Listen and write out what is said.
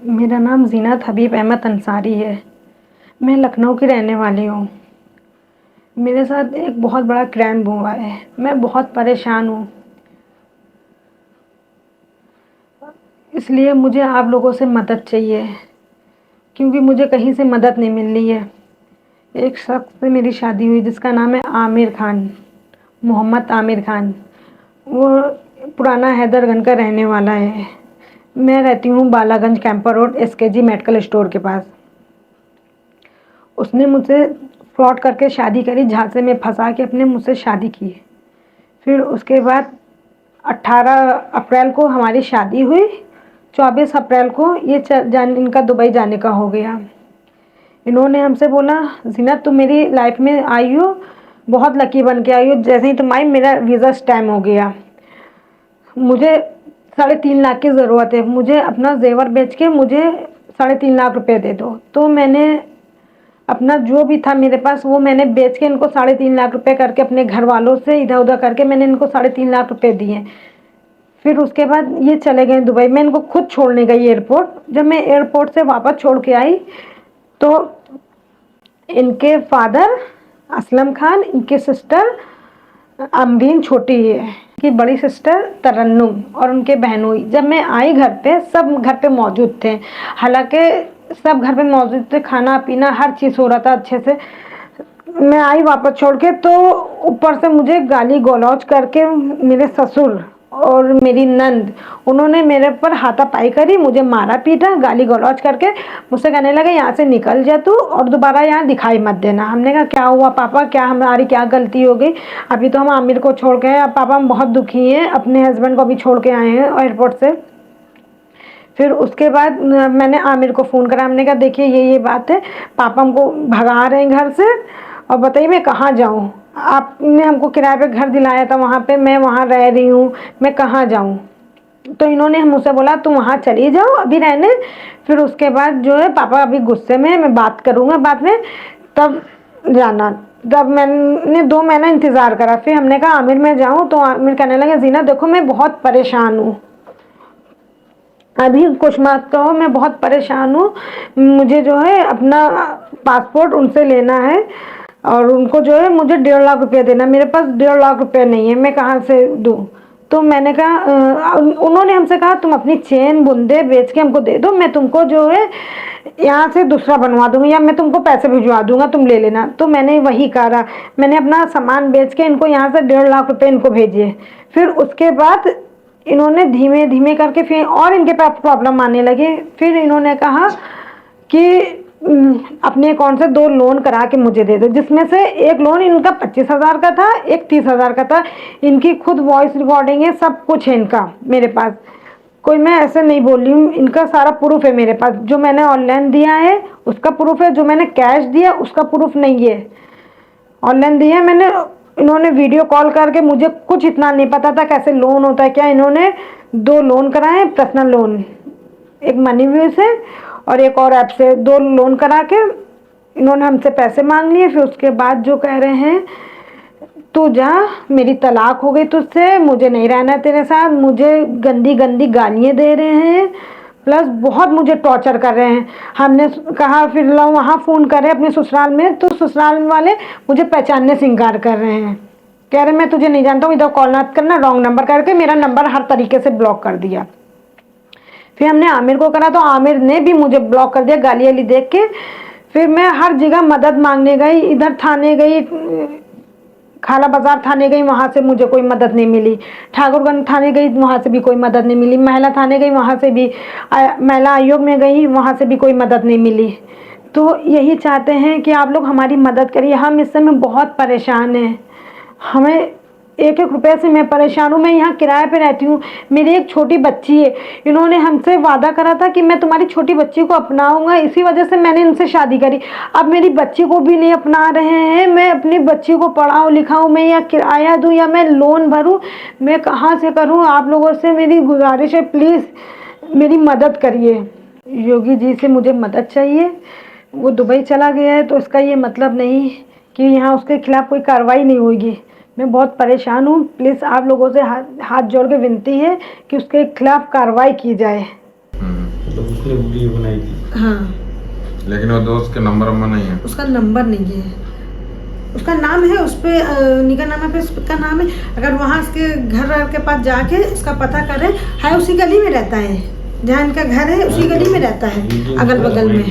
मेरा नाम ज़ीनत हबीब अहमद अंसारी है। मैं लखनऊ की रहने वाली हूँ। मेरे साथ एक बहुत बड़ा क्राइम हुआ है। मैं बहुत परेशान हूँ, इसलिए मुझे आप लोगों से मदद चाहिए, क्योंकि मुझे कहीं से मदद नहीं मिल रही है। एक शख्स से मेरी शादी हुई जिसका नाम है आमिर खान, मोहम्मद आमिर खान। वो पुराना हैदरगंज का रहने वाला है। मैं रहती हूँ Balaganj camper road SKG medical store के पास। उसने मुझसे फ्रॉड करके शादी करी, झांसे में फंसा के अपने मुझसे शादी की। फिर उसके बाद 18 अप्रैल को हमारी शादी हुई। 24 अप्रैल को ये इनका दुबई जाने का हो गया। इन्होंने हमसे बोला, ज़ीनत तुम मेरी लाइफ में आई हो, बहुत लकी बन के आई हो। जैसे ही तुम आई मेरा वीज़ा स्टैम्प हो गया। मुझे 3.5 लाख की ज़रूरत है। मुझे अपना जेवर बेच के मुझे 3.5 लाख रुपए दे दो। तो मैंने अपना जो भी था मेरे पास वो मैंने बेच के इनको 3.5 लाख रुपए करके अपने घर वालों से इधर उधर करके मैंने इनको 3.5 लाख रुपए दिए। फिर उसके बाद ये चले गए दुबई। मैं इनको खुद छोड़ने गई एयरपोर्ट। जब मैं एयरपोर्ट से वापस छोड़ के आई तो इनके फादर असलम खान, इनकी सिस्टर अमरीन छोटी है, कि बड़ी सिस्टर तरन्नुम और उनके बहनोई। जब मैं आई घर पे सब घर पे मौजूद थे। हालांकि सब घर पे मौजूद थे, खाना पीना हर चीज़ हो रहा था अच्छे से। मैं आई वापस छोड़ के तो ऊपर से मुझे गाली गलौज करके मेरे ससुर और मेरी नंद, उन्होंने मेरे पर हाथापाई करी, मुझे मारा पीटा, गाली गलौज करके मुझसे कहने लगे यहाँ से निकल जा तू और दोबारा यहाँ दिखाई मत देना। हमने कहा क्या हुआ पापा, क्या हमारी क्या गलती हो गई? अभी तो हम आमिर को छोड़ के आए। पापा हम बहुत दुखी हैं, अपने हस्बैंड को भी छोड़ के आए हैं एयरपोर्ट से। फिर उसके बाद मैंने आमिर को फ़ोन करा। हमने कहा देखिए ये बात है, पापा हमको भगा रहे हैं घर से और बताइए मैं कहाँ जाऊँ? आपने हमको किराए पे घर दिलाया था, वहाँ पे मैं वहाँ रह रही हूँ, मैं कहाँ जाऊँ? तो इन्होंने मुझसे बोला तुम वहाँ चली जाओ अभी रहने। फिर उसके बाद जो है पापा अभी गुस्से में है, मैं बात करूँगा बाद में, तब जाना। तब मैंने 2 महीना इंतज़ार करा। फिर हमने कहा आमिर मैं जाऊँ, तो आमिर कहने लगे ज़ीनत देखो मैं बहुत परेशान हूँ, अभी कुछ मत कहो, मैं बहुत परेशान हूँ। मुझे जो है अपना पासपोर्ट उनसे लेना है और उनको जो है मुझे 1.5 लाख रुपये देना। मेरे पास 1.5 लाख रुपये नहीं है, मैं कहाँ से दूँ? तो मैंने कहा उन्होंने हमसे कहा तुम अपनी चेन बुंदे बेच के हमको दे दो, मैं तुमको जो है यहाँ से दूसरा बनवा दूँगी या मैं तुमको पैसे भिजवा दूँगा, तुम ले लेना। तो मैंने वही करा, मैंने अपना सामान बेच के इनको यहाँ से 1.5 लाख रुपये इनको भेजिए। फिर उसके बाद इन्होंने धीमे धीमे करके फिर और इनके पास प्रॉब्लम आने लगे। फिर इन्होंने कहा कि अपने अकाउंट से 2 लोन करा के मुझे दे दो, जिसमें से एक लोन इनका 25,000 का था, एक 30,000 का था। इनकी खुद वॉइस रिकॉर्डिंग है, सब कुछ है इनका मेरे पास, कोई मैं ऐसे नहीं बोल रही हूँ। इनका सारा प्रूफ है मेरे पास, जो मैंने ऑनलाइन दिया है उसका प्रूफ है, जो मैंने कैश दिया उसका प्रूफ नहीं है। ऑनलाइन दिया मैंने, इन्होंने वीडियो कॉल करके, मुझे कुछ इतना नहीं पता था कैसे लोन होता है क्या। इन्होंने 2 लोन कराए, पर्सनल लोन, एक मनी व्यू से और एक और ऐप से 2 लोन करा के इन्होंने हमसे पैसे मांग लिए। फिर उसके बाद जो कह रहे हैं तू जा, मेरी तलाक हो गई तुझसे, मुझे नहीं रहना तेरे साथ, मुझे गंदी गंदी गालियाँ दे रहे हैं, प्लस बहुत मुझे टॉर्चर कर रहे हैं। हमने कहा फिर लो वहाँ फ़ोन करें अपने ससुराल में, तो ससुराल वाले मुझे पहचानने से इनकार कर रहे हैं, कह रहे मैं तुझे नहीं जानता हूँ, इधर कॉल मत करना, रॉन्ग नंबर करके मेरा नंबर हर तरीके से ब्लॉक कर दिया। फिर हमने आमिर को करा तो आमिर ने भी मुझे ब्लॉक कर दिया गाली वाली देख के। फिर मैं हर जगह मदद मांगने गई, इधर थाने गई, खाला बाजार थाने गई, वहाँ से मुझे कोई मदद नहीं मिली। ठाकुरगंज थाने गई, वहाँ से भी कोई मदद नहीं मिली। महिला थाने गई, वहाँ से भी महिला आयोग में गई, वहाँ से भी कोई मदद नहीं मिली। तो यही चाहते हैं कि आप लोग हमारी मदद करिए, हम इस समय बहुत परेशान हैं। हमें 1-1 रुपये से मैं परेशान हूँ। मैं यहाँ किराए पे रहती हूँ, मेरी एक छोटी बच्ची है। इन्होंने हमसे वादा करा था कि मैं तुम्हारी छोटी बच्ची को अपनाऊंगा, इसी वजह से मैंने इनसे शादी करी। अब मेरी बच्ची को भी नहीं अपना रहे हैं। मैं अपनी बच्ची को पढ़ाऊँ लिखाऊँ, मैं या किराया दूँ या मैं लोन भरूँ, मैं कहाँ से करूँ? आप लोगों से मेरी गुजारिश है, प्लीज़ मेरी मदद करिए। योगी जी से मुझे मदद चाहिए। वो दुबई चला गया है तो इसका ये मतलब नहीं कि यहाँ उसके खिलाफ़ कोई कार्रवाई नहीं होगी। मैं बहुत परेशान हूँ, प्लीज़ आप लोगों से हाथ जोड़ के विनती है कि उसके खिलाफ़ कार्रवाई की जाए। मतलब उसने वीडियो बनाई थी। हाँ, लेकिन वो दोस्त के नंबर नहीं है। उसका नंबर नहीं है, उसका नाम है उस पर, निकाहनामा पे उसका नाम है। अगर वहाँ उसके घर के पास जाके इसका पता करें, है उसी गली में रहता है, जहाँ इनका घर है उसी गली में रहता है, अगल बगल में।